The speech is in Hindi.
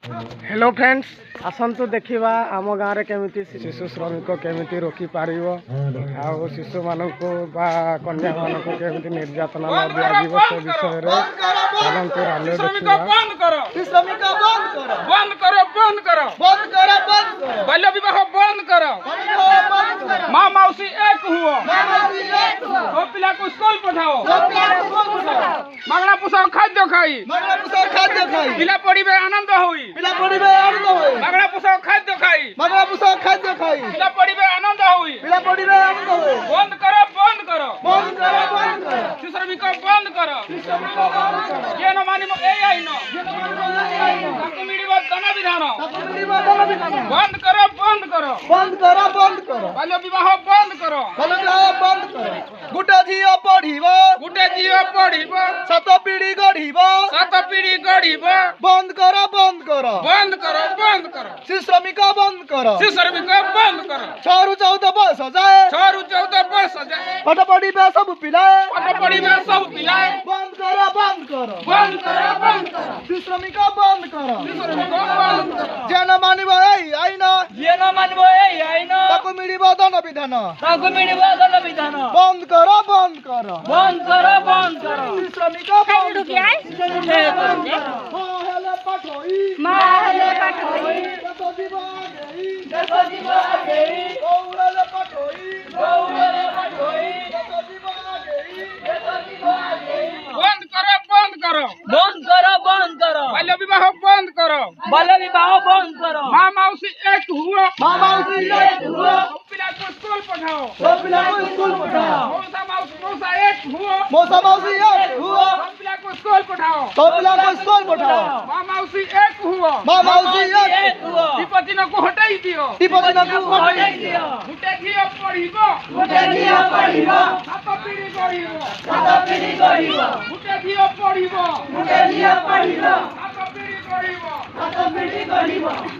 हेलो फ्रेंड्स, आसतु देखा आम गाँव में केमी शिशु श्रमिक केमी रोकी पार आ शिशु मानक कन्या मानक केमी निर्यातना न दिज्व से विषय चलतु रैली बाल्य विवाह बंद करो। माँ मौसी एक हुओ। तो पिला को स्कूल पठाओ। मागना पोषाक खाद्य खाई। पिला पढ़िबे आनंद होई। मागना पोषाक खाद्य खाई। पिला पढ़िबे आनंद होई। बंद करो शिशु श्रमिक बंद करो। ये न मानिब ए आईन ताकु मिलिब दंड विधान। बंद करो बाल्य विवाह बंद करो। गुटे झील पढ़िब सात पीढ़ी गढ़िब बंद करो शिशु श्रमिक बंद करो। छरू 14 वर्ष जाए पाठ पढ़िबे सब पिलाए। बंद करो शिशु श्रमिक बंद करो। जे न मानिब ए आईन ताकु मिलिब दंड विधान। बंद करो शिशु श्रमिक बंद करो बाल्य विवाह बंद करो। माँ मौसी एक हुआ। पिला को स्कूल पठाओ। मौसा मौसी एक हुआ। पिला को स्कूल पठाओ। माँ मौसी एक हुआ। टिपति न को हटाई दियो। गुटे झील पढ़िब सात पीढ़ी गढ़िब। गुटे झील पढ़िब सात पीढ़ी गढ़िब।